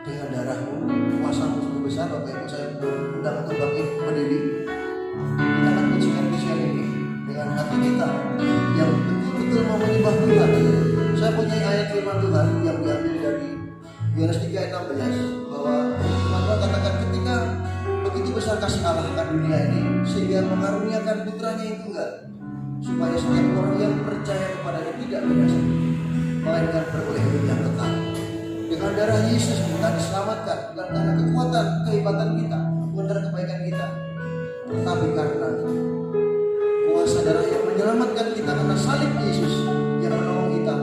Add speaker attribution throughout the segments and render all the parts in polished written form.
Speaker 1: dengan darahmu, kuasamu sungguh besar. Bapak Ibu, saya undang untuk bangkit berdiri. Kita akan pujikan pujian ini dengan hati kita yang betul-betul mau menyembah Tuhan. Saya punya ayat firman Tuhan yang diambil dari Yohanes 3 ayat 16, bahwa Tuhan katakan ketika begitu besar kasih Allah akan dunia ini sehingga mengaruniakan putranya yang tunggal, supaya setiap orang yang percaya kepadanya tidak binasa, melainkan beroleh hidup yang kekal. Dengan darah Yesus kita diselamatkan, bukan karena kekuatan kehebatan kita, bukan karena kebaikan kita, tetapi karena kuasa darah yang menyelamatkan kita, karena salib Yesus yang menolong kita.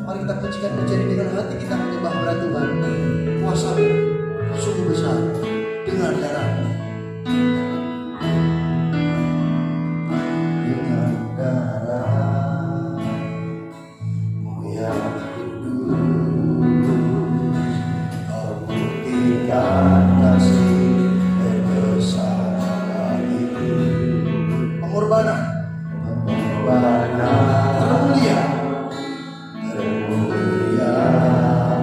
Speaker 1: Mari kita pujikan pujian dengan hati kita menyembah kepada Tuhan. Kuasa-Mu sungguh besar dengan darah-Mu. Dengan darah-Mu yang kudus, Kau buktikan kasih terbesar itu. Pengorbanan termulia,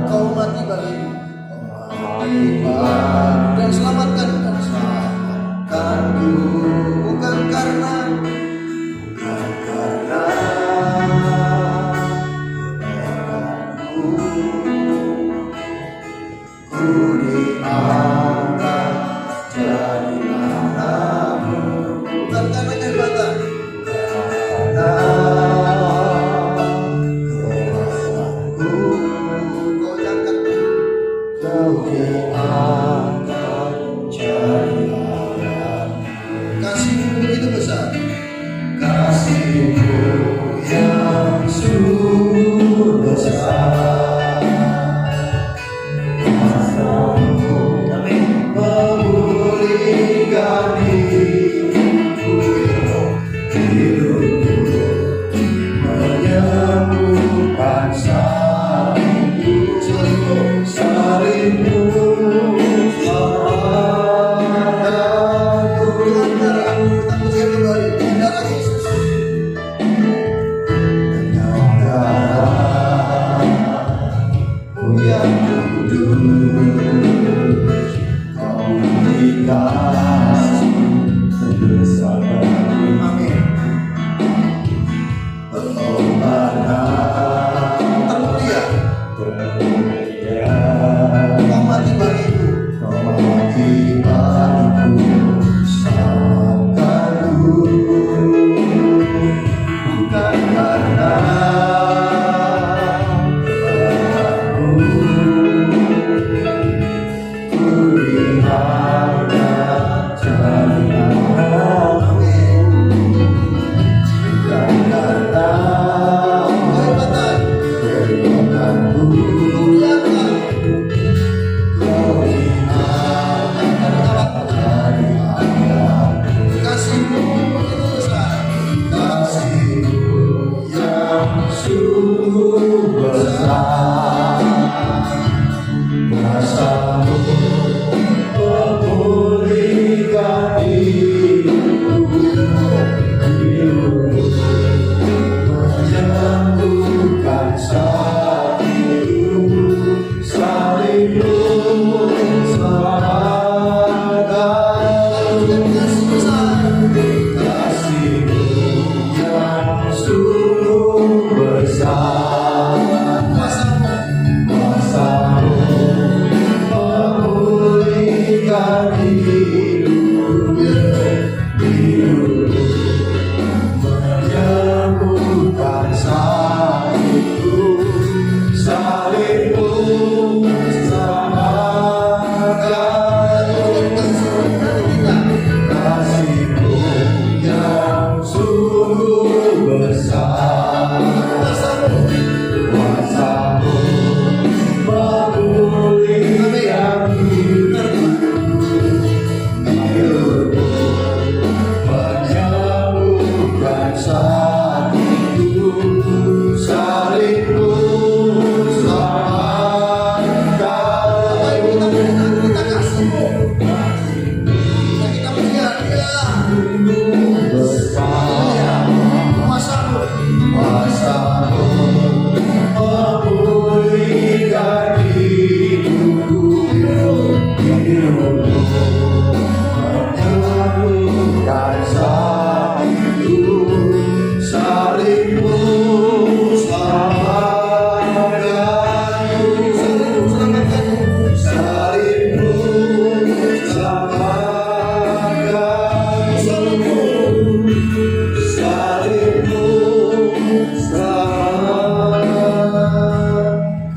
Speaker 1: Kau mati bagiku, dan selamatkan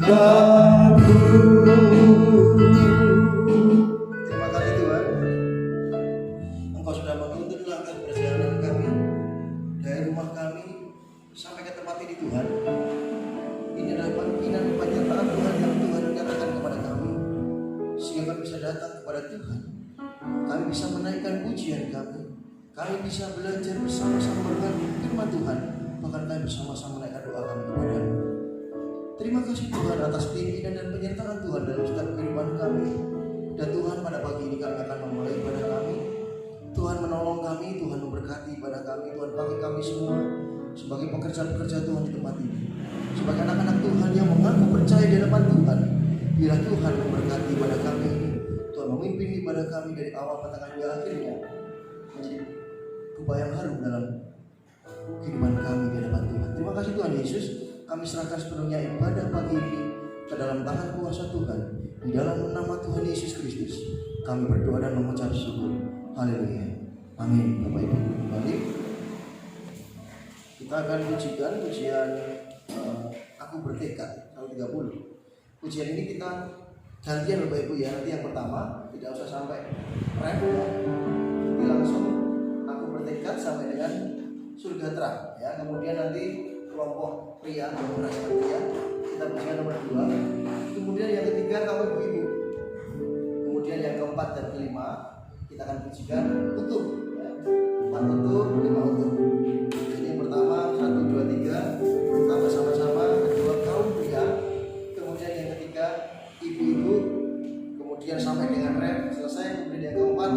Speaker 1: Terima kasih Tuhan, Engkau sudah menuntun langkah perjalanan kami dari rumah kami sampai ke tempat ini Tuhan. Ini adalah panggilan penyertaan Tuhan yang Tuhan nyatakan kepada kami, sehingga kami bisa datang kepada Tuhan. Kami bisa menaikkan pujian kami bisa belajar bersama-sama dengan firman Tuhan, bahkan kami bersama-sama menaikkan doa kami kepada-Mu. Terima kasih Tuhan atas pimpinan dan penyertaan Tuhan dalam setiap kehidupan kami. Dan Tuhan, pada pagi ini kami akan memulai ibadah kami. Tuhan menolong kami, Tuhan memberkati ibadah kami. Tuhan pakai kami semua sebagai pekerja-pekerja Tuhan di tempat ini, sebagai anak-anak Tuhan yang mengaku percaya di hadapan Tuhan. Biarlah Tuhan memberkati ibadah kami ini. Tuhan memimpin ibadah kami dari awal pertengahan hingga akhirnya menjadi rupa yang harum dalam kehidupan kami di hadapan Tuhan. Terima kasih Tuhan Yesus. Kami serahkan sepenuhnya ibadah pagi ini ke dalam tangan kuasa Tuhan. Di dalam nama Tuhan Yesus Kristus kami berdoa dan mengucap syukur. Haleluya. Amin. Bapak Ibu kembali, kita akan pujikan pujian Aku Bertekad 130. Pujian ini kita gantian Bapak Ibu ya. Nanti yang pertama tidak usah sampai ref, tapi langsung Aku Bertekad sampai dengan surga terang ya. Kemudian nanti kelompok pria yang merasakan pria kita pujian nomor 2. Kemudian yang ketiga kamu ibu-ibu. Kemudian yang keempat dan kelima kita akan pujikan utuh ya. 4 utuh, 5 utuh. Jadi yang pertama 1, 2, 3 pertama sama-sama, kedua kaum pria, kemudian yang ketiga ibu-ibu, kemudian sampai dengan ref selesai, kemudian yang keempat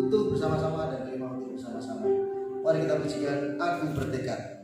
Speaker 1: utuh bersama-sama, dan kelima utuh bersama-sama. Mari kita pujikan Aku Bertekad.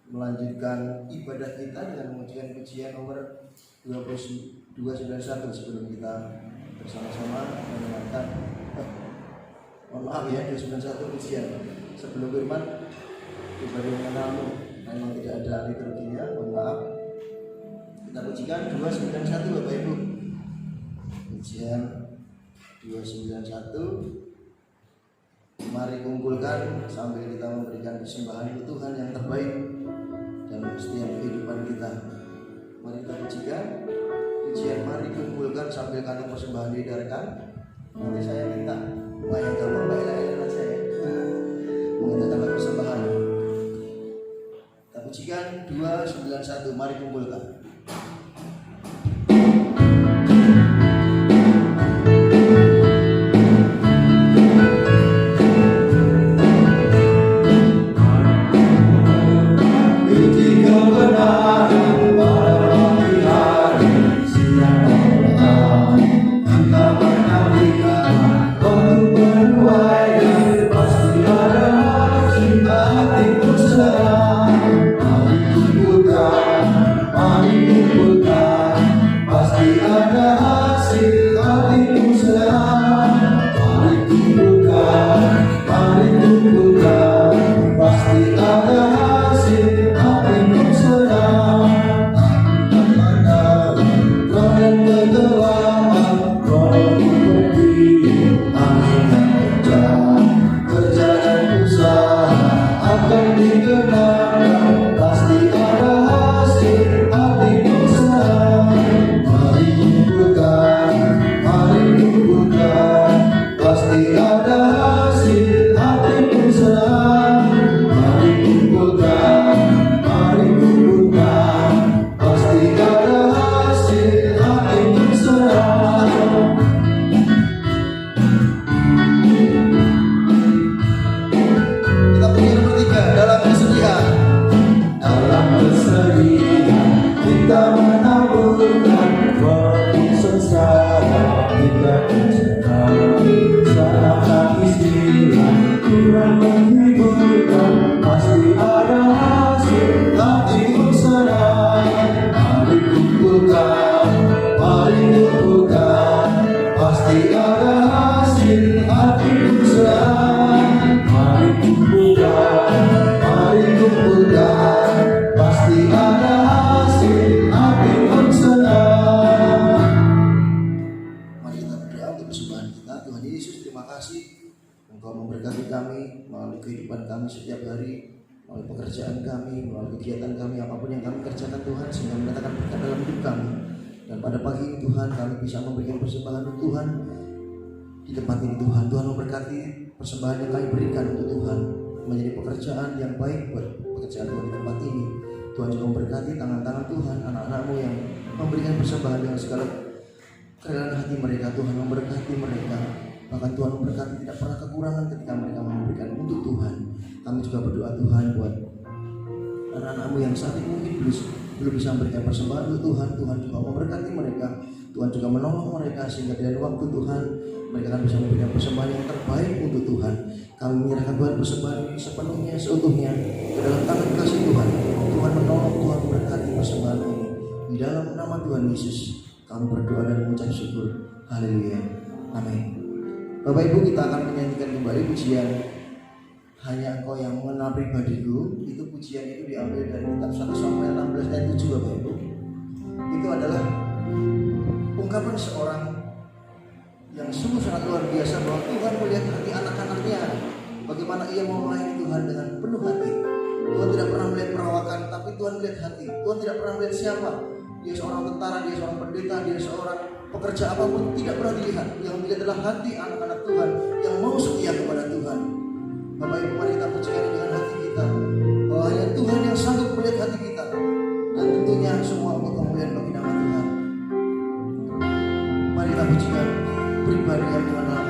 Speaker 1: Melanjutkan ibadah kita dengan memujikan pujian nomor 291 sebelum kita bersama-sama mendengarkan mohon maaf ya 291 pujian sebelum firman ibadah mengenalmu. Memang tidak ada liturginya, mohon maaf. Kita pujikan 291 Bapak Ibu. Pujian 291 Mari kumpulkan sambil kita memberikan persembahan ke Tuhan yang terbaik dalam setiap kehidupan kita. Mari kita pujikan pujian mari kumpulkan sambil kantong persembahan didengarkan. Nanti saya minta yang gampang Mbak Ella aja ya, mengenalkan persembahan. Kita pujikan 291, mari kumpulkan. Setiap hari, melalui pekerjaan kami, melalui kegiatan kami, apapun yang kami kerjakan Tuhan, sehingga mendatangkan berkat dalam hidup kami. Dan pada pagi ini Tuhan, kami bisa memberikan persembahan untuk Tuhan di tempat ini. Tuhan memberkati persembahan yang kami berikan untuk Tuhan menjadi pekerjaan yang baik buat pekerjaan Tuhan di tempat ini. Tuhan juga memberkati tangan-tangan Tuhan, anak-anak-Mu yang memberikan persembahan dengan segala kerelaan hati mereka. Tuhan memberkati mereka. Bahkan Tuhan memberkati tidak pernah kekurangan ketika mereka memberikan untuk Tuhan. Kami juga berdoa Tuhan buat anak-anak-Mu yang saat ini mungkin belum bisa memberikan persembahan untuk Tuhan. Tuhan juga memberkati mereka. Tuhan juga menolong mereka sehingga dari waktu Tuhan mereka akan bisa memberikan persembahan yang terbaik untuk Tuhan. Kami menyerahkan Tuhan persembahan ini sepenuhnya, seutuhnya ke dalam tangan kasih Tuhan. Tuhan menolong, Tuhan memberkati persembahan ini. Di dalam nama Tuhan Yesus kami berdoa dan mengucap syukur. Haleluya. Amin. Bapak Ibu, kita akan menyanyikan kembali pujian Hanya Engkau Yang Mengenal Pribadiku. Itu pujian itu diambil dari kitab 1 Samuel 16 ayat 7 Bapak Ibu. Itu adalah ungkapan seorang yang sungguh sangat luar biasa bahwa Tuhan melihat hati anak-anaknya, bagaimana ia mau melayani Tuhan dengan penuh hati. Tuhan tidak pernah melihat perawakan, tapi Tuhan melihat hati. Tuhan tidak pernah melihat siapa. Dia seorang tentara, dia seorang pendeta, dia seorang pekerja apapun, tidak pernah dilihat. Yang dilihat adalah hati anak-anak Tuhan yang mau setia kepada Tuhan. Bapak Ibu, mari kita pujikan dengan hati kita bahwa hanya Tuhan yang sanggup melihat hati kita. Dan tentunya semua untuk kemuliaan bagi nama Tuhan. Mari kita pujikan pribadi yang mengenal.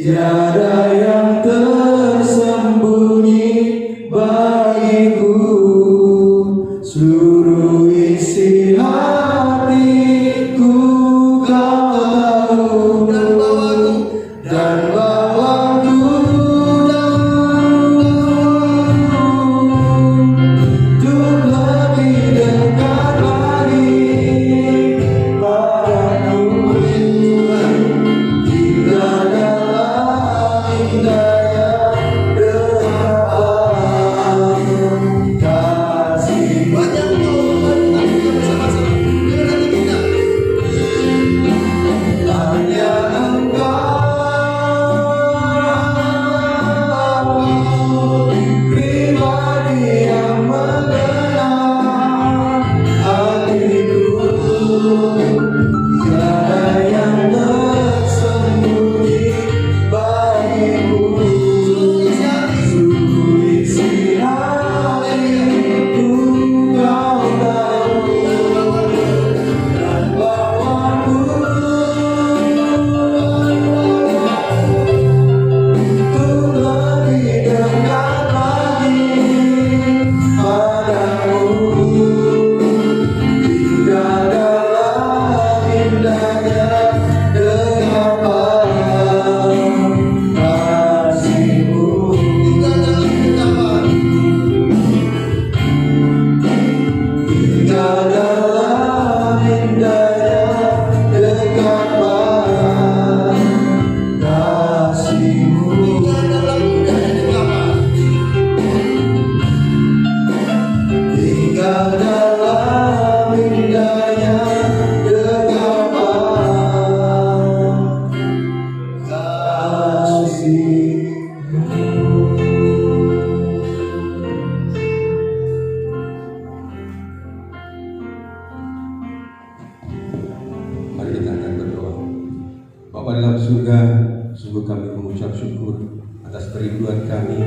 Speaker 2: Tiada yang tersembunyi bagiku, seluruh isi hatiku kau tahu, dan bawaku untuk lebih dekat lagi padamu. Tinggal dalam indahnya dekapan kasih.
Speaker 1: Banyak bersama-sama dengan hati kita.
Speaker 2: Hanya Engkau pribadi yang mengenal hatiku, tiada yang tersembunyi bagimu, seluruh isi hatiku kau tahu, dan bawaku untuk lebih dekat lagi padamu. Tinggal dalam indahnya dekapan kasih-Mu.
Speaker 1: Tinggal dalam indahnya
Speaker 2: Tinggal dalam indahnya dekapan kasih-Mu.
Speaker 1: tinggal dalam indahnya
Speaker 2: Tinggal dalam indahnya dekapan kasih-Mu.
Speaker 3: Mari kita akan berdoa. Bapa dalam surga, sungguh kami mengucap syukur atas kerinduan kami.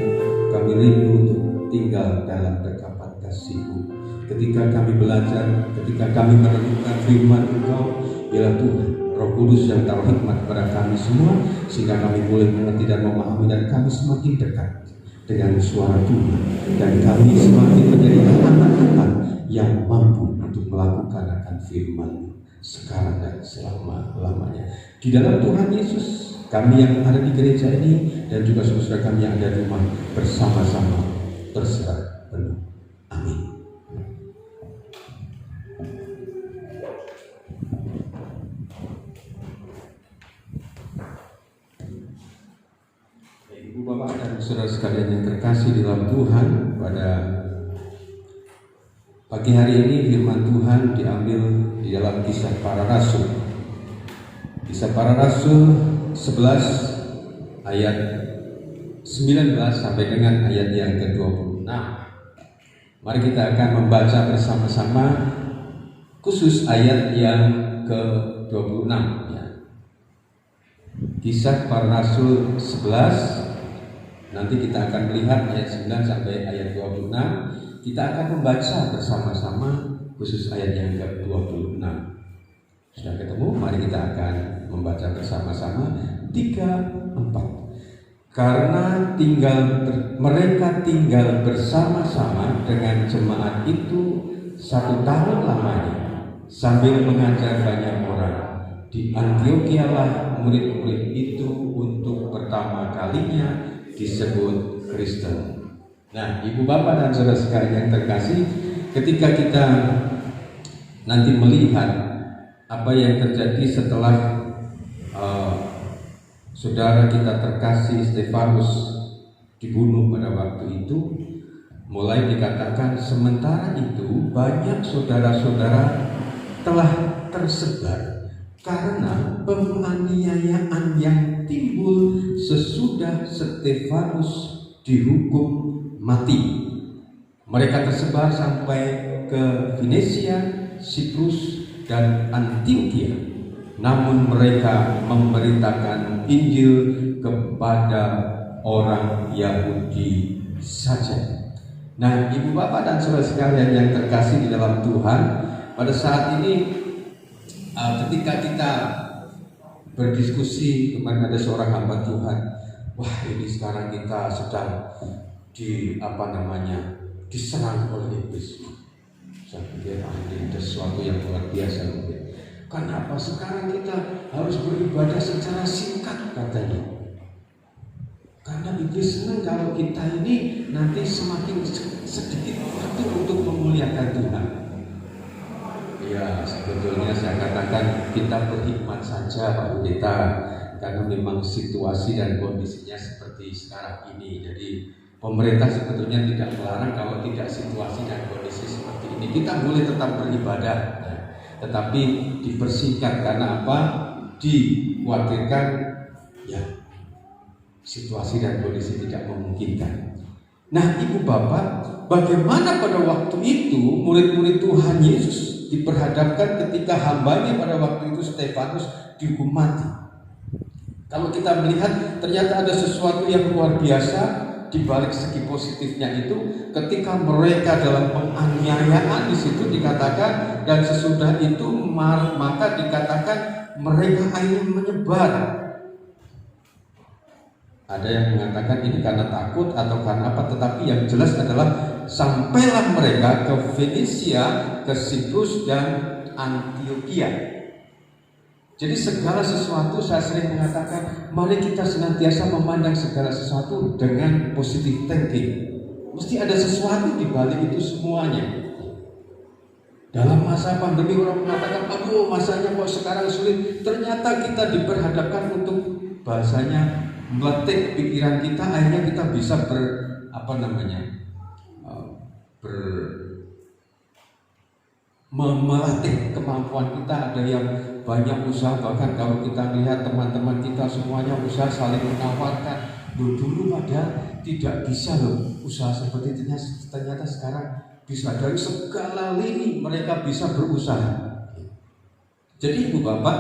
Speaker 3: Kami rindu untuk tinggal dalam dekapan kasih-Mu. Ketika kami belajar, ketika kami merenungkan firman Engkau, biarlah Tuhan Roh Kudus yang taruh hikmat kepada kami semua, sehingga kami boleh mengerti dan memahami, dan kami semakin dekat dengan suara Tuhan, dan kami semakin menjadi anak-anak yang mampu untuk melakukan akan firman sekarang dan selama-lamanya. Di dalam Tuhan Yesus, kami yang ada di gereja ini dan juga saudara kami yang ada di rumah bersama-sama berserah penuh. Amin. saudara sekalian yang terkasih di dalam Tuhan, pada pagi hari ini firman Tuhan diambil di dalam Kisah Para Rasul. Kisah Para Rasul 11 ayat 19 sampai dengan ayat yang ke-26. Mari kita akan membaca bersama-sama khusus ayat yang ke-26 ya. Kisah Para Rasul 11. Nanti kita akan melihat ayat 9 sampai ayat 26. Kita akan membaca bersama-sama khusus ayat yang ke-26. Sudah ketemu? Mari kita akan membaca bersama-sama 3-4. Karena mereka tinggal bersama-sama dengan jemaat itu 1 tahun lamanya, sambil mengajar banyak orang. Di Antiokhia lah murid-murid itu untuk pertama kalinya disebut Kristen. Nah, ibu bapak dan saudara sekalian yang terkasih, ketika kita nanti melihat apa yang terjadi setelah saudara kita terkasih Stefanus dibunuh pada waktu itu, mulai dikatakan sementara itu banyak saudara-saudara telah tersebar karena penganiayaan yang timbul sesudah Stefanus dihukum mati. Mereka tersebar sampai ke Venesia, Siprus, dan Antiokhia. Namun mereka memberitakan Injil kepada orang Yahudi saja. Nah, ibu bapak dan saudara sekalian yang terkasih di dalam Tuhan, pada saat ini ketika kita berdiskusi, kemarin ada seorang hamba Tuhan, wah ini sekarang kita sedang diserang oleh iblis. Saya pikir ini ada sesuatu yang luar biasa mungkin. Kenapa sekarang kita harus beribadah secara singkat katanya? Karena iblis senang kalau kita ini nanti semakin sedikit waktu untuk memuliakan Tuhan. Ya, sebetulnya saya katakan kita berhikmat saja Pak Pendeta, karena memang situasi dan kondisinya seperti sekarang ini. Jadi pemerintah sebetulnya tidak melarang kalau tidak situasi dan kondisi seperti ini. Kita boleh tetap beribadah, ya. Tetapi dipersingkat karena apa? Dikhawatirkan ya situasi dan kondisi tidak memungkinkan. Nah, ibu bapak, bagaimana pada waktu itu murid-murid Tuhan Yesus diperhadapkan ketika hambanya pada waktu itu Stefanus dihukum mati? Kalau kita melihat ternyata ada sesuatu yang luar biasa di balik segi positifnya itu, ketika mereka dalam penganiayaan di situ dikatakan, dan sesudah itu maka dikatakan mereka akhirnya menyebar. Ada yang mengatakan ini karena takut atau karena apa, tetapi yang jelas adalah sampailah mereka ke Venesia, ke Siprus, dan Antiokhia. Jadi segala sesuatu, saya sering mengatakan, mari kita senantiasa memandang segala sesuatu dengan positive thinking. Mesti ada sesuatu di balik itu semuanya. Dalam masa pandemi orang mengatakan, aduh masanya kok sekarang sulit. Ternyata kita diperhadapkan untuk bahasanya melatih pikiran kita, akhirnya kita bisa melatih kemampuan kita. Ada yang banyak usaha, bahkan kalau kita lihat teman-teman kita semuanya usaha saling menawarkan. Dulu padahal tidak bisa loh usaha seperti itu, ternyata sekarang bisa. Dari segala lini mereka bisa berusaha. Jadi ibu bapak,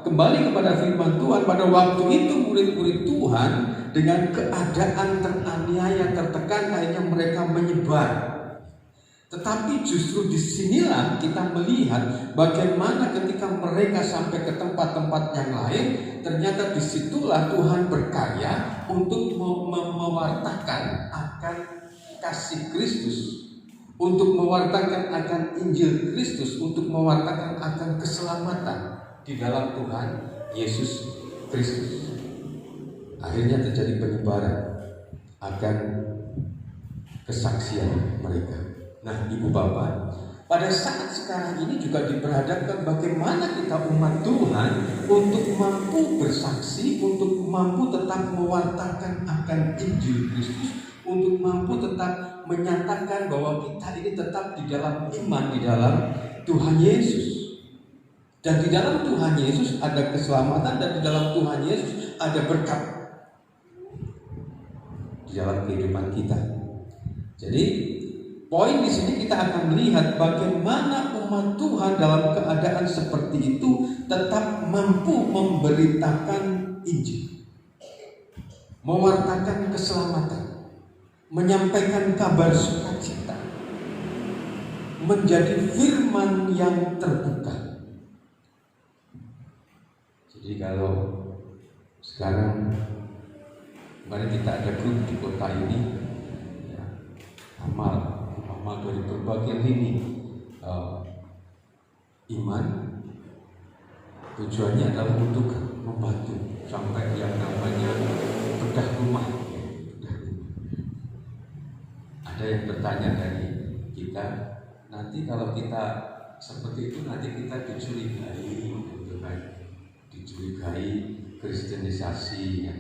Speaker 3: kembali kepada firman Tuhan, pada waktu itu murid-murid Tuhan dengan keadaan teraniaya, tertekan, akhirnya mereka menyebar. Tetapi justru disinilah kita melihat bagaimana ketika mereka sampai ke tempat-tempat yang lain, ternyata disitulah Tuhan berkarya untuk mewartakan akan kasih Kristus, untuk mewartakan akan Injil Kristus, untuk mewartakan akan keselamatan di dalam Tuhan Yesus Kristus. Akhirnya terjadi penyebaran akan kesaksian mereka. Nah, ibu bapak, pada saat sekarang ini juga diperhadapkan bagaimana kita umat Tuhan untuk mampu bersaksi, untuk mampu tetap mewartakan akan Injil Kristus, untuk mampu tetap menyatakan bahwa kita ini tetap di dalam iman, di dalam Tuhan Yesus. Dan di dalam Tuhan Yesus ada keselamatan, dan di dalam Tuhan Yesus ada berkat di dalam kehidupan kita. Jadi poin di sini kita akan melihat bagaimana umat Tuhan dalam keadaan seperti itu tetap mampu memberitakan Injil, mewartakan keselamatan, menyampaikan kabar sukacita, menjadi firman yang terbuka. Jadi kalau sekarang kemarin kita ada grup di kota ini, ya, amal dari berbagai lini iman, tujuannya adalah untuk membantu sampai yang namanya bedah rumah. Ada yang bertanya dari kita, nanti kalau kita seperti itu nanti kita dicurigai, gitu kan? Dicurigai kristenisasi, ya.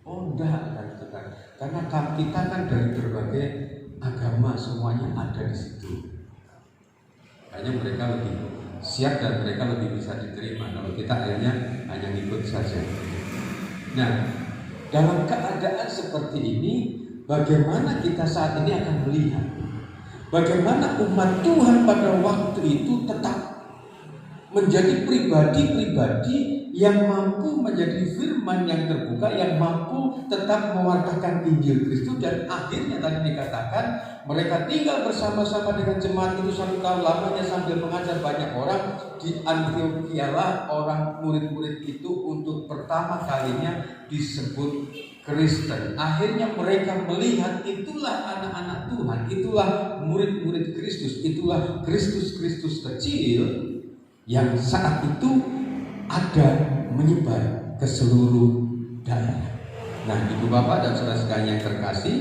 Speaker 3: Oh enggak, kan? Karena kita kan dari berbagai agama semuanya ada di situ. Hanya mereka lebih siap dan mereka lebih bisa diterima. Kalau kita akhirnya hanya ikut saja. Nah, dalam keadaan seperti ini, bagaimana kita saat ini akan melihat bagaimana umat Tuhan pada waktu itu tetap menjadi pribadi-pribadi yang mampu menjadi firman yang terbuka, yang mampu tetap mewartakan Injil Kristus. Dan akhirnya tadi dikatakan mereka tinggal bersama-sama dengan jemaat itu 1 tahun lamanya sambil mengajar banyak orang. Di Antiokhia lah orang murid-murid itu untuk pertama kalinya disebut Kristen. Akhirnya mereka melihat itulah anak-anak Tuhan, itulah murid-murid Kristus, itulah Kristus-Kristus kecil yang saat itu ada menyebar ke seluruh daerah. Nah, Ibu Bapak dan saudara sekalian yang terkasih,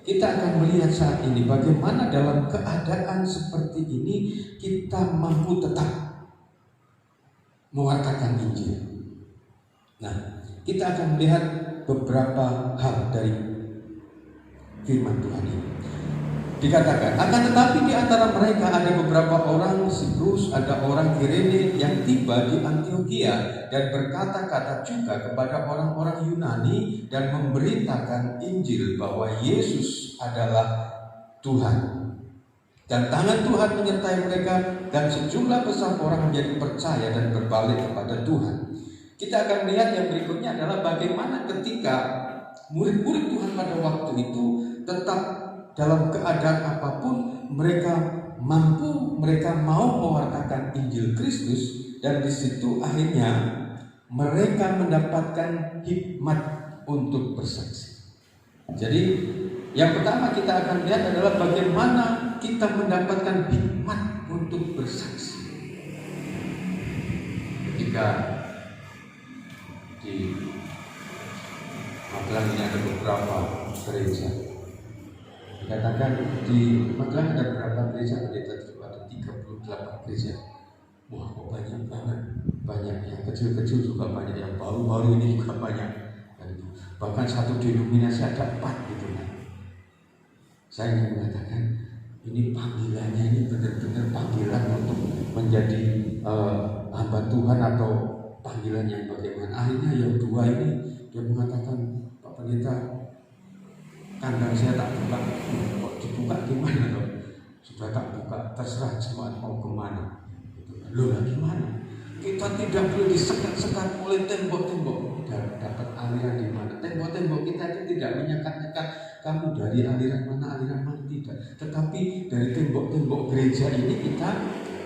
Speaker 3: kita akan melihat saat ini bagaimana dalam keadaan seperti ini kita mampu tetap mewartakan Injil. Nah, kita akan melihat beberapa hal dari firman Tuhan ini. Dikatakan, akan tetapi di antara mereka ada beberapa orang Siprus, ada orang Kirene yang tiba di Antiokhia dan berkata-kata juga kepada orang-orang Yunani dan memberitakan Injil bahwa Yesus adalah Tuhan. Dan tangan Tuhan menyertai mereka dan sejumlah besar orang menjadi percaya dan berbalik kepada Tuhan. Kita akan melihat yang berikutnya adalah bagaimana ketika murid-murid Tuhan pada waktu itu tetap dalam keadaan apapun mereka mampu, mereka mau mewartakan Injil Kristus, dan di situ akhirnya mereka mendapatkan hikmat untuk bersaksi. Jadi yang pertama kita akan lihat adalah bagaimana kita mendapatkan hikmat untuk bersaksi. Ketika di Magelang ini ada beberapa gereja. Dikatakan di Magelang ada berapa gereja? Ada 38 gereja. Wah, kok banyak banget. Banyak yang kecil-kecil juga banyak, yang baru-baru ini juga banyak. Bahkan satu denominasi ada 4 gitu kan. Saya ingin mengatakan ini panggilannya ini benar-benar panggilan untuk menjadi hamba Tuhan atau panggilan yang bagaimana. Akhirnya yang 2 ini dia mengatakan, Pak Pendeta, kandang saya tak buka. Kok dibuka gimana loh? Sudah tak buka, terserah semua mau kemana. Loh lah gimana? Kita tidak boleh disekat-sekat oleh tembok-tembok. Dan dapat aliran di mana? Tembok-tembok kita itu tidak menyekat-nyekat kamu dari aliran mana tidak. Tetapi dari tembok-tembok gereja ini kita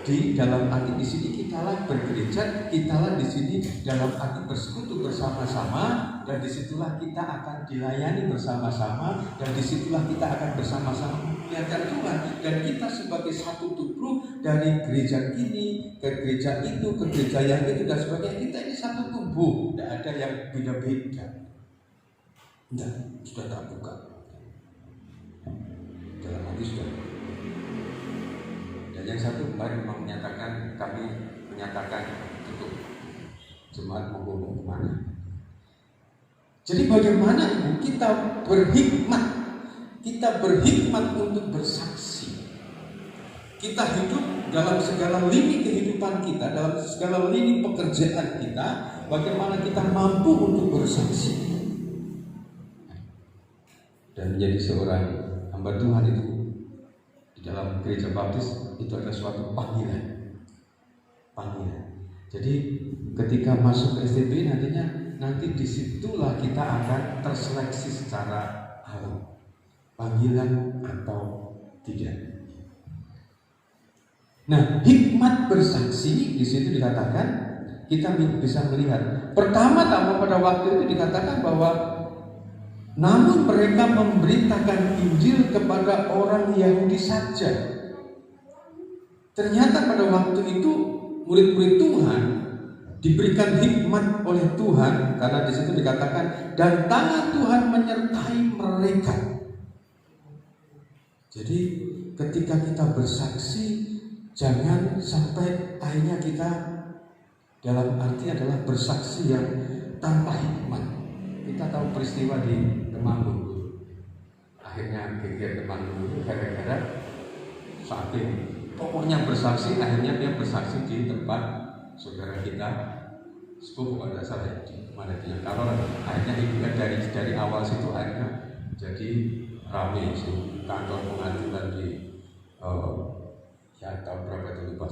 Speaker 3: di dalam arti di sini kitalah bergereja, kitalah di sini dalam arti bersekutu bersama-sama, dan disitulah kita akan dilayani bersama-sama, dan disitulah kita akan bersama-sama memuliakan Tuhan. Dan kita sebagai satu tubuh dari gereja ini ke gereja itu, ke gereja yang itu dan sebagainya, kita ini satu tubuh, tidak ada yang beda-beda. Tidak, sudah tak buka dalam arti sudah. Dan yang satu kemarin menyatakan, kami menyatakan tutup jemaat mau kemana. Jadi bagaimana Ibu kita berhikmat untuk bersaksi. Kita hidup dalam segala lini kehidupan kita, dalam segala lini pekerjaan kita, bagaimana kita mampu untuk bersaksi dan menjadi seorang hamba Tuhan itu di dalam gereja baptis itu adalah suatu panggilan. Jadi ketika masuk ke STB nanti disitulah kita akan terseleksi secara awal, panggilan atau tidak. Nah, hikmat bersaksi di situ dikatakan kita bisa melihat. Pertama-tama pada waktu itu dikatakan bahwa namun mereka memberitakan Injil kepada orang Yahudi saja. Ternyata pada waktu itu murid-murid Tuhan diberikan hikmat oleh Tuhan, karena di situ dikatakan dan tangan Tuhan menyertai mereka. Jadi ketika kita bersaksi, jangan sampai akhirnya kita dalam arti adalah bersaksi yang tanpa hikmat. Kita tahu peristiwa di Temanggung. Akhirnya geger Temanggung itu gara-gara saking pokoknya bersaksi, akhirnya dia bersaksi di tempat saudara kita sepupu pada saat di mana dia kalau akhirnya itu dari awal situ akhirnya jadi ramai sih kantor pengadilan di ya tahun berapa itu lupa.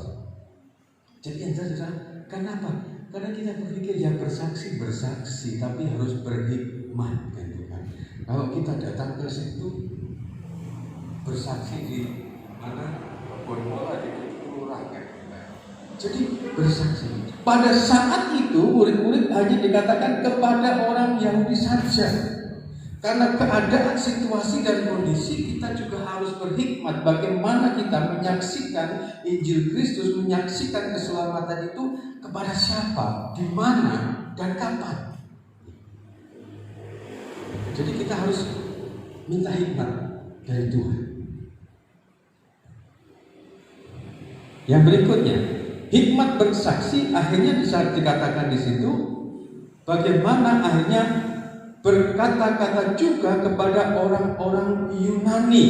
Speaker 3: Jadi yang saya kenapa? Karena kita berpikir yang bersaksi tapi harus berhikmat gitu kan. Kalau kita datang ke situ bersaksi di mana bola di kelurahan kan. Jadi bersaksi. Pada saat itu murid-murid hanya dikatakan kepada orang Yahudi saja. Karena keadaan, situasi dan kondisi, kita juga harus berhikmat bagaimana kita menyaksikan Injil Kristus, menyaksikan keselamatan itu kepada siapa, di mana, dan kapan. Jadi kita harus minta hikmat dari Tuhan. Yang berikutnya, hikmat bersaksi akhirnya bisa dikatakan di situ bagaimana akhirnya berkata-kata juga kepada orang-orang Yunani.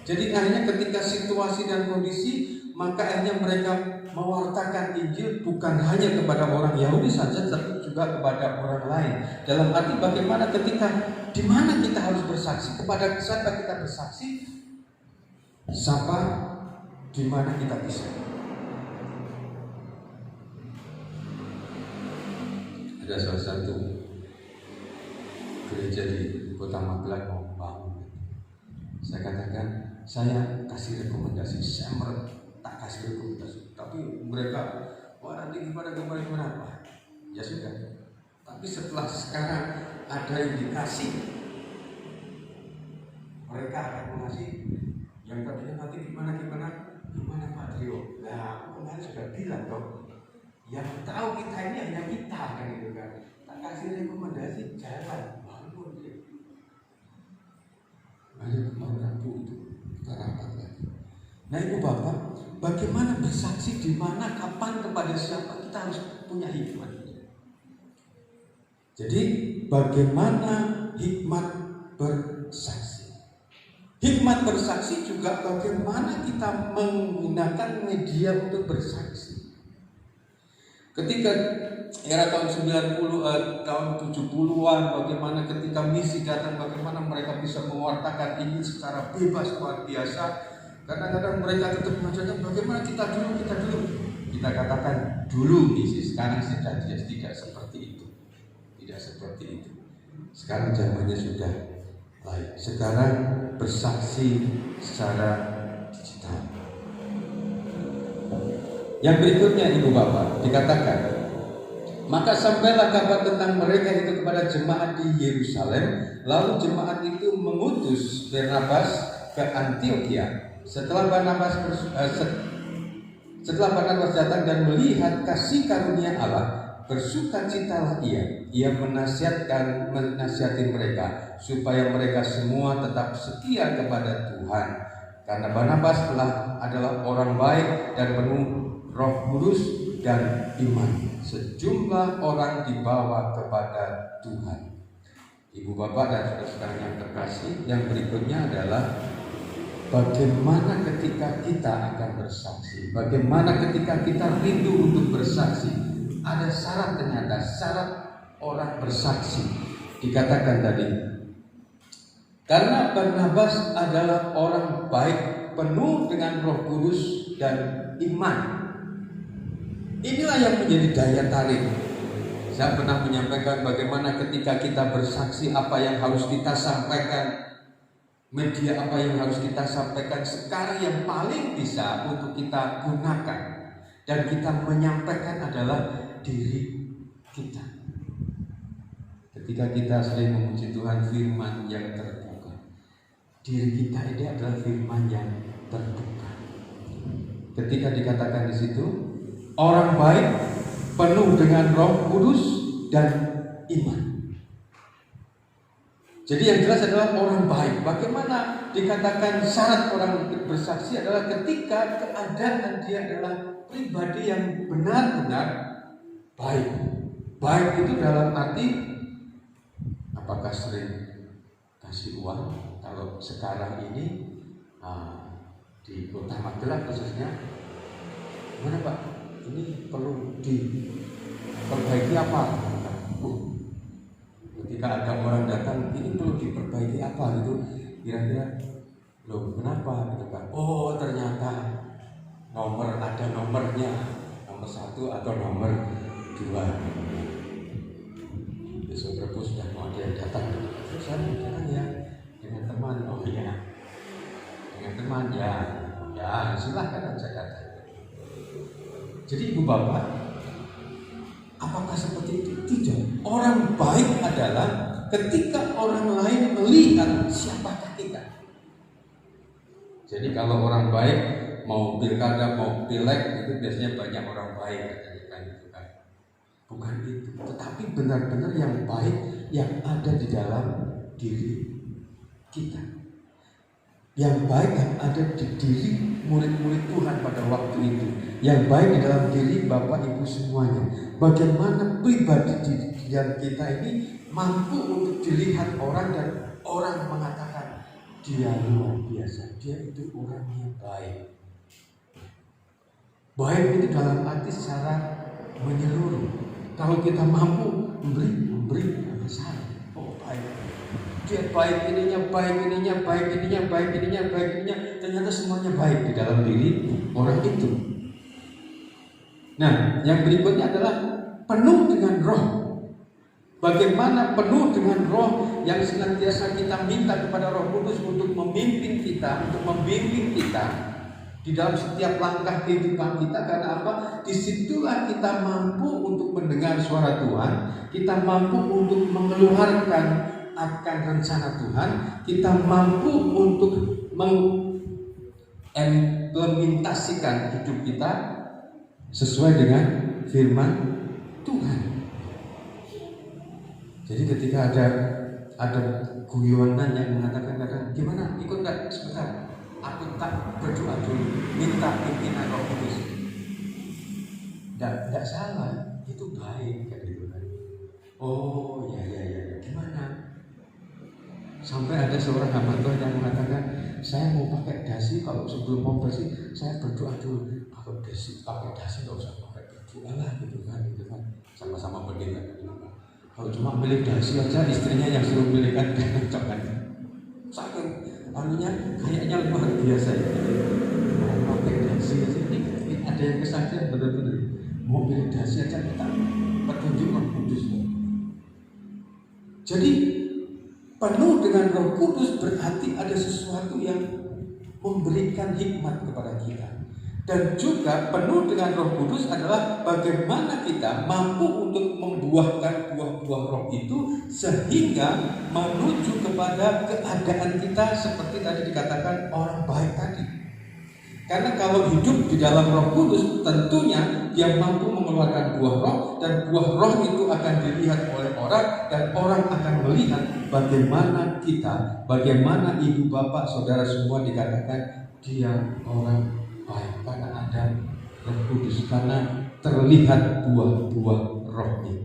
Speaker 3: Jadi akhirnya ketika situasi dan kondisi, maka akhirnya mereka mewartakan Injil bukan hanya kepada orang Yahudi saja, tapi juga kepada orang lain. Dalam arti bagaimana ketika di mana kita harus bersaksi, kepada siapa kita bersaksi, siapa di mana kita bisa. Ada salah satu gereja di Kota Magelang mau bangun. Saya katakan, saya kasih rekomendasi, saya tak kasih rekomendasi, tapi mereka nanti gimana Pak? Ya sudah. Tapi setelah sekarang ada indikasi mereka akan mengasih yang tadinya nanti gimana Pak Trio. Nah, aku kemarin sudah bilang dong, yang tahu kita ini hanya kita kan gitu kan. Tak kasih rekomendasi jalan. Ayo kemarin Rabu itu kita rapat lagi. Nah Ibu Bapak, bagaimana bersaksi di mana, kapan, kepada siapa, kita harus punya hikmat. Jadi bagaimana hikmat bersaksi? Hikmat bersaksi juga bagaimana kita menggunakan media untuk bersaksi. Ketika era tahun 90, tahun 70-an, bagaimana ketika misi datang, bagaimana mereka bisa mewartakan Injil secara bebas luar biasa. Kadang-kadang mereka tetap mengajarkan bagaimana kita dulu. Kita katakan dulu misi, sekarang sudah tidak seperti itu. Tidak seperti itu. Sekarang zamannya sudah lain. Sekarang bersaksi secara digital. Yang berikutnya Ibu Bapak dikatakan, maka sampailah kabar tentang mereka itu kepada jemaat di Yerusalem. Lalu jemaat itu mengutus Barnabas ke Antiokhia. Setelah Barnabas datang dan melihat kasih karunia Allah, bersukacitalah ia. Ia menasihati mereka supaya mereka semua tetap setia kepada Tuhan, Karena Barnabas adalah orang baik dan penuh Roh Kudus dan iman. Sejumlah orang dibawa kepada Tuhan. Ibu bapak dan saudara-saudara yang terkasih, yang berikutnya adalah bagaimana ketika kita akan bersaksi. Bagaimana ketika kita rindu untuk bersaksi. Ada syarat, ternyata syarat orang bersaksi. Dikatakan tadi, karena Barnabas adalah orang baik, penuh dengan Roh Kudus dan iman. Inilah yang menjadi daya tarik. Saya pernah menyampaikan bagaimana ketika kita bersaksi, apa yang harus kita sampaikan, media apa yang harus kita sampaikan. Sekarang yang paling bisa untuk kita gunakan dan kita menyampaikan adalah diri kita. Ketika kita sering memuji Tuhan, firman yang terbuka. Diri kita ini adalah firman yang terbuka. Ketika dikatakan di situ, orang baik penuh dengan Roh Kudus dan iman. Jadi yang jelas adalah orang baik. Bagaimana dikatakan syarat orang bersaksi adalah ketika keadaan dia adalah pribadi yang benar-benar baik. Baik itu dalam arti apakah sering kasih uang? Kalau sekarang ini di Kota Magelang khususnya, gimana Pak? Ini perlu diperbaiki apa? Ketika ada orang datang, ini perlu diperbaiki apa gitu? Kira-kira, loh kenapa? Gitu kan? Oh ternyata ada nomornya, nomor 1 atau nomor 2. Besok Rabu sudah mau ada yang datang. Terus saya datang ya dengan teman. Oh iya, dengan teman ya silahkan saya datang. Jadi ibu bapak, apakah seperti itu? Tidak. Orang baik adalah ketika orang lain melihat siapakah kita. Jadi kalau orang baik mau pilkada mau pileg itu biasanya banyak orang baik kan. Bukan itu, tetapi benar-benar yang baik yang ada di dalam diri kita. Yang baik yang ada di diri murid-murid Tuhan pada waktu itu. Yang baik di dalam diri Bapak Ibu semuanya. Bagaimana pribadi di dalam kita ini mampu untuk dilihat orang dan orang mengatakan dia luar biasa, dia itu orang yang baik. Baik itu dalam arti secara menyeluruh. Kalau kita mampu memberi besar, oh baik. Dia baik ininya, ternyata semuanya baik di dalam diri orang itu. Nah, yang berikutnya adalah penuh dengan roh. Bagaimana penuh dengan roh yang senantiasa kita minta kepada Roh Kudus untuk memimpin kita, untuk membimbing kita di dalam setiap langkah kehidupan kita. Karena apa? Disitulah kita mampu untuk mendengar suara Tuhan, kita mampu untuk mengeluarkan akan rencana Tuhan, kita mampu untuk mengimplementasikan hidup kita sesuai dengan firman Tuhan. Jadi ketika ada guyonan yang mengatakan gimana ikut nggak sebentar, aku tak berdoa dulu minta pimpinan Roh Kudus. Tidak salah, itu baik kan itu kan. Oh ya gimana? Sampai ada seorang hamba Tuhan yang mengatakan, saya mau pakai dasi, kalau sebelum mau bersih saya berdoa dulu. Kalau pakai dasi nggak usah pakai berdoa lah gitu kan, sama-sama pendeta. Kalau cuma milik dasi aja, istrinya yang suruh milihkan jangan. Saking anunya kayaknya luar biasa ya. Mau pakai dasi aja, ini ada yang kesaksian benar-benar. Mau milih dasi aja kita petunjuk Roh Kudus. Jadi penuh dengan Roh Kudus berarti ada sesuatu yang memberikan hikmat kepada kita. Dan juga penuh dengan Roh Kudus adalah bagaimana kita mampu untuk membuahkan buah-buah roh itu sehingga menuju kepada keadaan kita seperti tadi dikatakan orang baik tadi. Karena kalau hidup di dalam Roh Kudus tentunya dia mampu mengeluarkan buah roh, dan buah roh itu akan dilihat oleh orang dan orang akan melihat bagaimana kita, bagaimana ibu bapak saudara semua dikatakan dia orang baik karena ada Roh Kudus, karena terlihat buah-buah rohnya.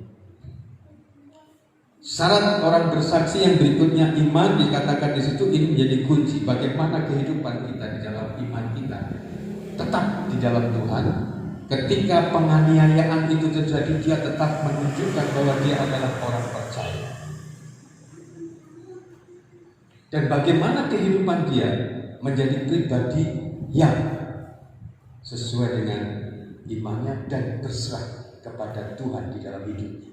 Speaker 3: Syarat orang bersaksi yang berikutnya iman, dikatakan di situ ini menjadi kunci bagaimana kehidupan kita di dalam iman kita tetap di dalam Tuhan. Ketika penganiayaan itu terjadi, dia tetap menunjukkan bahwa dia adalah orang percaya. Dan bagaimana kehidupan dia menjadi pribadi yang sesuai dengan imannya dan berserah kepada Tuhan di dalam hidupnya.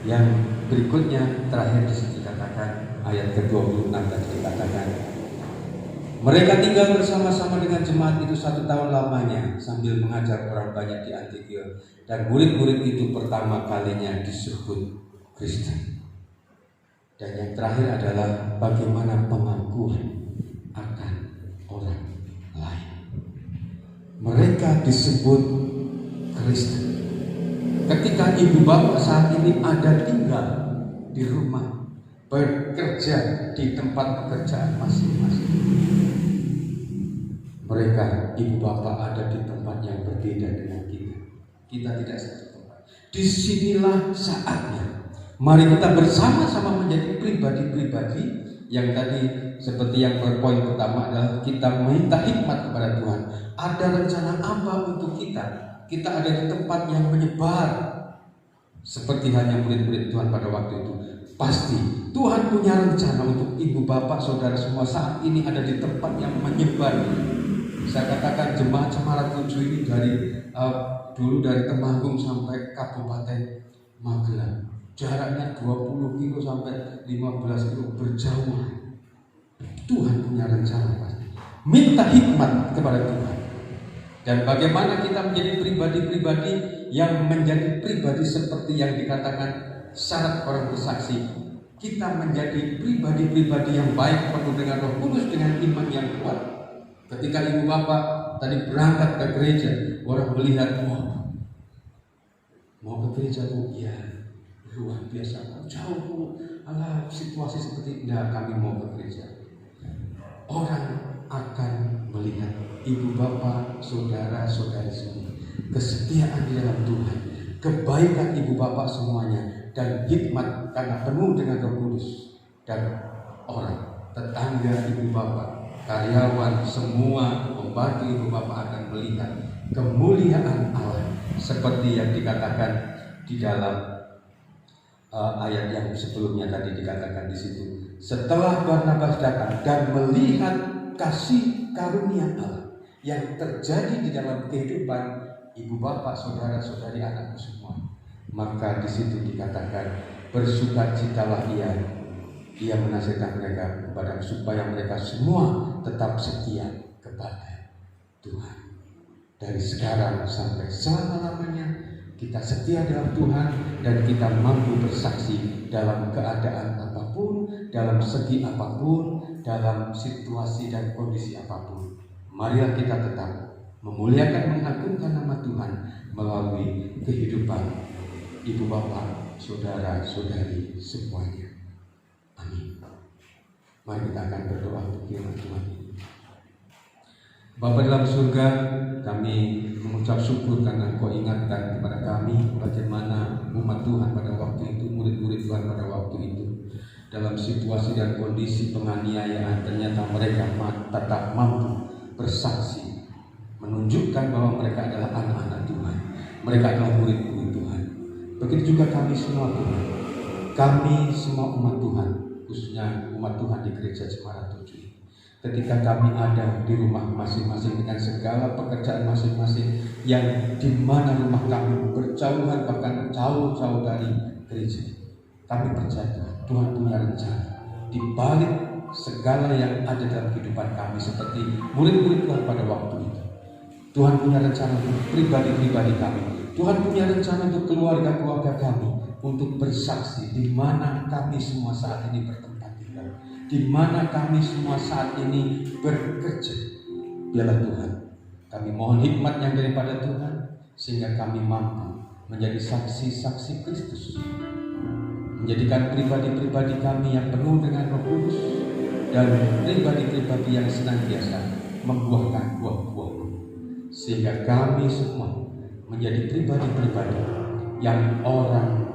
Speaker 3: Yang berikutnya terakhir di sini dikatakan ayat ke-26 tadi dikatakan, mereka tinggal bersama-sama dengan jemaat itu 1 tahun lamanya sambil mengajar orang banyak di Antiokhia, dan murid-murid itu pertama kalinya disebut Kristen. Dan yang terakhir adalah bagaimana pengakuan akan orang lain. Mereka disebut Kristen. Ketika ibu bapak saat ini ada tinggal di rumah, bekerja di tempat pekerjaan masing-masing, mereka ibu bapak ada di tempat yang berbeda dengan kita. Kita tidak satu tempat. Disinilah saatnya mari kita bersama-sama menjadi pribadi-pribadi yang tadi seperti yang poin pertama adalah kita minta hikmat kepada Tuhan. Ada rencana apa untuk kita? Kita ada di tempat yang menyebar seperti hanya murid-murid Tuhan pada waktu itu. Pasti Tuhan punya rencana untuk ibu bapak saudara semua saat ini ada di tempat yang menyebar. Saya katakan jemaat Cemara 7 ini dulu dari Temanggung sampai Kabupaten Magelang, jaraknya 20 kilo sampai 15 kilo, berjauhan. Tuhan punya rencana pasti. Minta hikmat kepada Tuhan. Dan bagaimana kita menjadi pribadi-pribadi yang menjadi pribadi seperti yang dikatakan syarat orang bersaksi. Kita menjadi pribadi-pribadi yang baik, penuh dengan Roh Kudus, dengan iman yang kuat. Ketika ibu bapak tadi berangkat ke gereja, orang melihat, oh, mau ke gereja Bu? Ya, luar biasa. Jauh Bu, alah situasi seperti ini, kami mau ke gereja. Orang akan melihat ibu bapak, saudara-saudari semua, kesetiaan di dalam Tuhan, kebaikan ibu bapak semuanya, dan hikmat karena penuh dengan Roh Kudus. Dan orang, tetangga ibu bapak, karyawan, semua membantu ibu bapak akan melihat kemuliaan Allah seperti yang dikatakan di dalam ayat yang sebelumnya tadi dikatakan di situ. Setelah Barnabas datang dan melihat kasih karunia Allah yang terjadi di dalam kehidupan ibu bapak, saudara-saudari, anakku semua, maka di situ dikatakan bersukacitalah ia menasihatkan mereka kepada supaya mereka semua tetap setia kepada Tuhan. Dari sekarang sampai selama-lamanya kita setia dalam Tuhan dan kita mampu bersaksi dalam keadaan apapun, dalam segi apapun, dalam situasi dan kondisi apapun. Marilah kita tetap memuliakan, mengagungkan nama Tuhan melalui kehidupan ibu bapak, saudara-saudari semuanya. Amin. Mari kita akan berdoa untuk firman Tuhan. Bapa dalam surga, kami mengucap syukur karena Engkau ingatkan kepada kami bagaimana umat Tuhan pada waktu itu, murid-murid Tuhan pada waktu itu, dalam situasi dan kondisi penganiayaan, ternyata mereka tetap mampu bersaksi, menunjukkan bahwa mereka adalah anak-anak Tuhan, mereka adalah murid-murid Tuhan. Begitu juga kami semua Tuhan, kami semua umat Tuhan, khususnya umat Tuhan di Gereja Cemara 7. Ketika kami ada di rumah masing-masing dengan segala pekerjaan masing-masing, yang di mana rumah kami berjauhan bahkan jauh-jauh dari gereja, kami percaya Tuhan punya rencana di balik segala yang ada dalam kehidupan kami seperti murid-murid Tuhan pada waktu itu. Tuhan punya rencana untuk pribadi-pribadi kami. Tuhan punya rencana untuk keluarga-keluarga kami, untuk bersaksi di mana kami semua saat ini bertempat tinggal, di mana kami semua saat ini bekerja. Biarlah Tuhan, kami mohon hikmat yang daripada Tuhan, sehingga kami mampu menjadi saksi-saksi Kristus, menjadikan pribadi-pribadi kami yang penuh dengan Roh Kudus, dan pribadi-pribadi yang senantiasa membuahkan buah-buah, sehingga kami semua menjadi pribadi-pribadi yang orang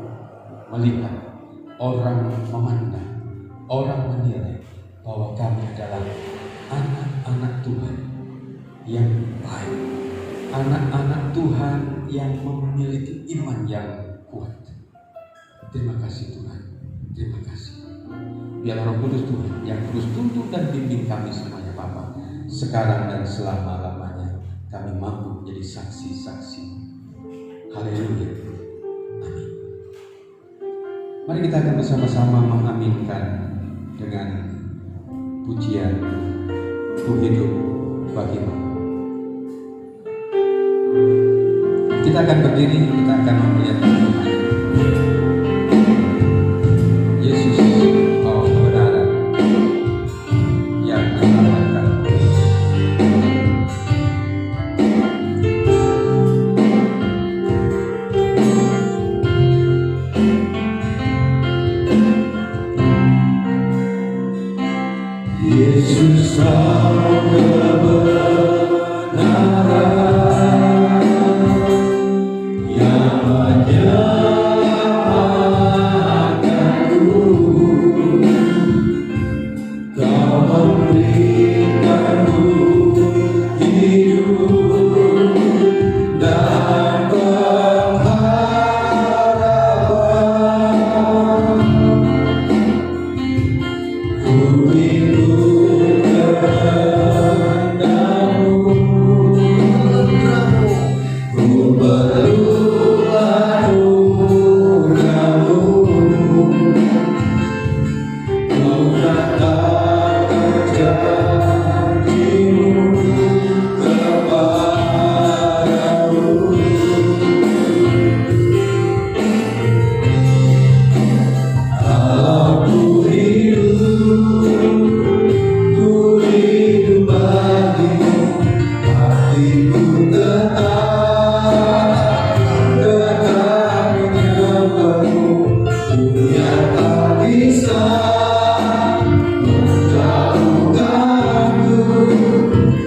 Speaker 3: melihat, orang memandang, orang menilai bahwa kami adalah anak-anak Tuhan yang baik, anak-anak Tuhan yang memiliki iman yang kuat. Terima kasih Tuhan, terima kasih. Biar Roh Kudus Tuhan yang terus tuntun dan bimbing kami semuanya Bapa, sekarang dan selama-lamanya kami mampu menjadi saksi-saksi. Haleluya, amin. Mari kita akan bersama-sama mengaminkan dengan pujian Ku hidup bagimu. Kita akan berdiri, kita akan melihat Tuhan. Yesus, Kau kebenaran yang menyelamatkan.
Speaker 2: Yesus Kau kebenaran yang menyelamatkanku. Kau memberikanku hidup dan pengharapan. Ku ikut kehendakmu, ku berdoa murkamu, ku katakan janjimu kepadamu. Kalau ku hidup bagimu, hatiku tetap menyembahmu. Dunia tak bisa menjauhkanku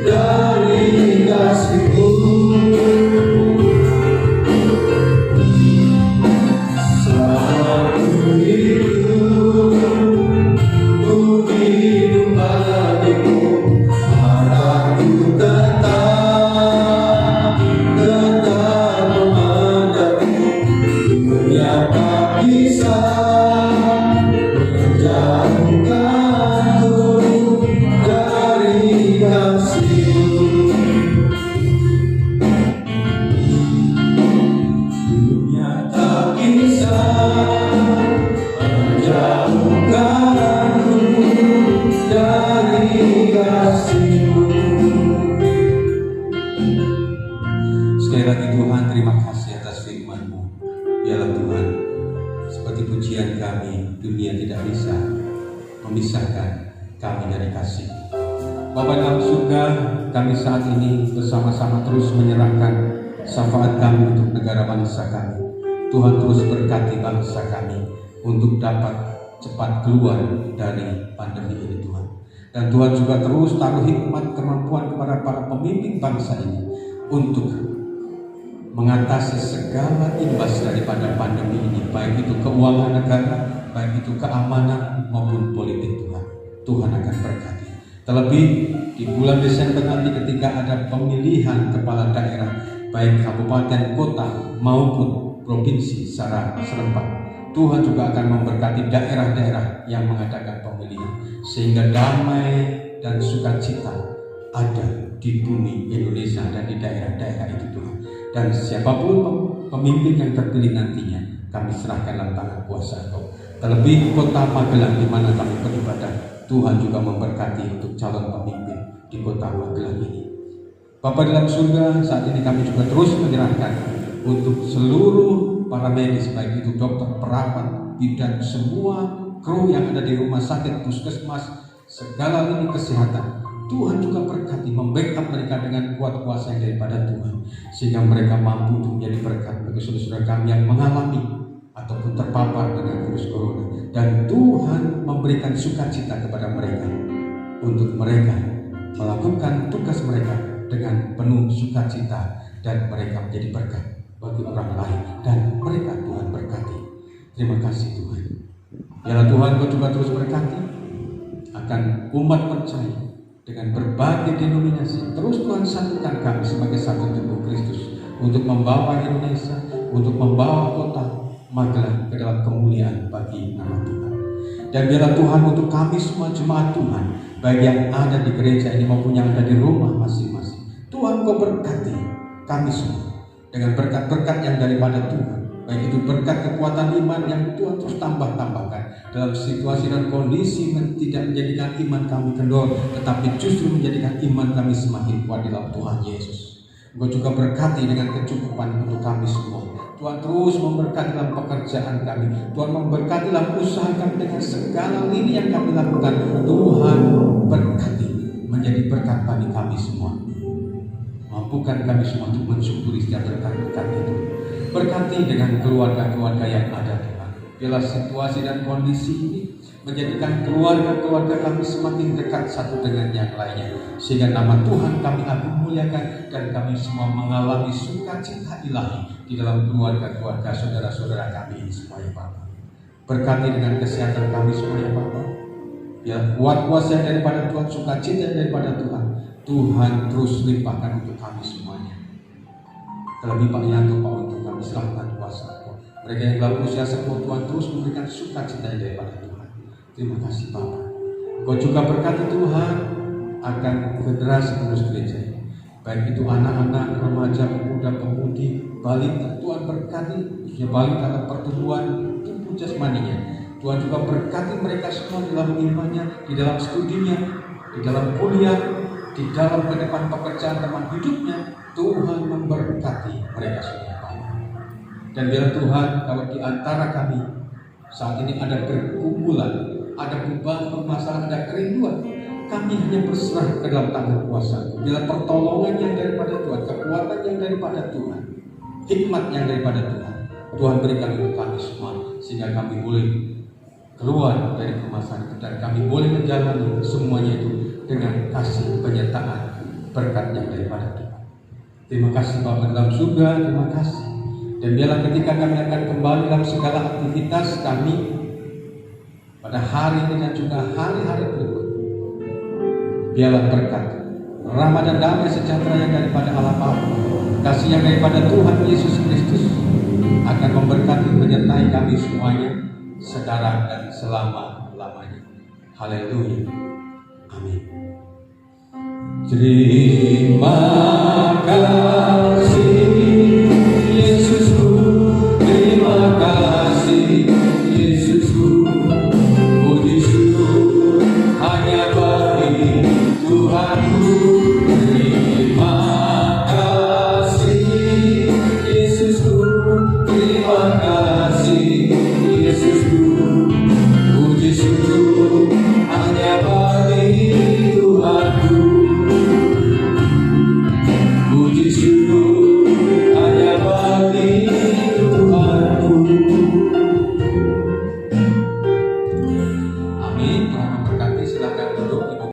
Speaker 2: dari kasih-Mu. Selama ku hidup bagimu, hatiku tetap memandangmu. Dunia tak bisa menjauhkanku dari kasih-Mu. Dunia tak bisa menjauhkanku dari kasih-Mu.
Speaker 3: Sekali lagi Tuhan, terima kasih atas firman-Mu. Biarlah Tuhan, seperti pujian kami, dunia tidak bisa memisahkan kami dari kasih. Bapa dalam surga, kami saat ini bersama-sama terus menyerahkan syafaat kami untuk negara bangsa kami. Tuhan terus berkati bangsa kami untuk dapat cepat keluar dari pandemi ini Tuhan. Dan Tuhan juga terus taruh hikmat kemampuan kepada para pemimpin bangsa ini untuk mengatasi segala imbas daripada pandemi ini, baik itu keuangan negara, baik itu keamanan maupun politik Tuhan. Tuhan akan berkati. Terlebih di bulan Desember nanti ketika ada pemilihan kepala daerah, baik kabupaten, kota maupun provinsi secara serentak, Tuhan juga akan memberkati daerah-daerah yang mengadakan pemilihan, sehingga damai dan sukacita ada di bumi Indonesia dan di daerah-daerah itu Tuhan. Dan siapapun pemimpin yang terpilih nantinya, kami serahkan dalam tangan kuasa Engkau. Terlebih kota Magelang di mana kami beribadah, Tuhan juga memberkati untuk calon pemimpin di kota Magelang ini. Bapa dalam surga, saat ini kami juga terus menyerahkan untuk seluruh para medis, baik itu dokter, perawat, bidan, semua kru yang ada di rumah sakit, puskesmas, segala lini kesehatan. Tuhan juga berkati, membackup mereka dengan kuat kuasa yang daripada Tuhan, sehingga mereka mampu untuk menjadi berkat bagi saudara-saudara kami yang mengalami ataupun terpapar dengan virus corona. Dan Tuhan memberikan sukacita kepada mereka untuk mereka melakukan tugas mereka dengan penuh sukacita, dan mereka menjadi berkat bagi orang lain, dan mereka Tuhan berkati. Terima kasih Tuhan. Biarlah Tuhan Kau juga terus berkati akan umat percaya dengan berbagai denominasi. Terus Tuhan satukan kami sebagai satu tubuh Kristus untuk membawa Indonesia, untuk membawa kota Magelang ke dalam kemuliaan bagi nama Tuhan. Dan biarlah Tuhan untuk kami semua jemaat Tuhan, baik yang ada di gereja ini maupun yang ada di rumah masing-masing, Tuhan Kau berkati kami semua dengan berkat-berkat yang daripada Tuhan. Baik itu berkat kekuatan iman yang Tuhan terus tambahkan dalam situasi dan kondisi, tidak menjadikan iman kami kendor, tetapi justru menjadikan iman kami semakin kuat dalam Tuhan Yesus. Engkau juga berkati dengan kecukupan untuk kami semua. Tuhan terus memberkati dalam pekerjaan kami. Tuhan memberkati dalam usaha kami dengan segala lini yang kami lakukan. Tuhan berkati menjadi berkat bagi kami semua. Mampukan kami semua untuk mensyukuri setiap berkat-berkat itu. Berkati dengan keluarga-keluarga yang ada Tuhan. Biarlah situasi dan kondisi ini menjadikan keluarga-keluarga kami semakin dekat satu dengan yang lainnya, sehingga nama Tuhan kami agung muliakan, dan kami semua mengalami sukacita ilahi di dalam keluarga-keluarga saudara-saudara kami ini semua ya Bapa. Berkati dengan kesehatan kami semua ya Bapa. Biar kuat kuasa daripada Tuhan, sukacita daripada Tuhan, Tuhan terus limpahkan untuk kami semuanya. Terlebih Pak Yanto, Pak, untuk kami serahkan kuasa Tuhan. Mereka yang dalam usia sepuh, Tuhan terus memberikan sukacita daripada Tuhan. Terima kasih Bapak. Kau juga berkati Tuhan akan generasi penerus gereja, baik itu anak-anak, remaja, pemuda, pemudi, balita. Tuhan berkati khususnya balita dalam pertumbuhan tubuh jasmaninya. Tuhan juga berkati mereka semua di dalam imannya, di dalam studinya, di dalam kuliah, di dalam ke depan pekerjaan teman hidupnya. Tuhan memberkati mereka semua. Dan biar Tuhan, kalau di antara kami saat ini ada pergumulan, ada beban, permasalahan, ada kerinduan, kami hanya berserah ke dalam tangan kuasa. Bila pertolongan yang daripada Tuhan, kekuatan yang daripada Tuhan, hikmat yang daripada Tuhan, Tuhan berikan untuk kami semua, sehingga kami boleh keluar dari permasalahan, dan kami boleh menjalani semuanya itu dengan kasih penyertaan berkat yang daripada Tuhan. Terima kasih Bapa dalam surga, terima kasih. Dan biarlah ketika kami akan kembali dalam segala aktivitas kami pada hari ini dan juga hari-hari berikut, biarlah berkat, rahmat dan damai sejahtera yang daripada Allah Bapa, kasih yang daripada Tuhan Yesus Kristus akan memberkati menyertai kami semuanya sekarang dan selama-lamanya. Haleluya. Amin. Terima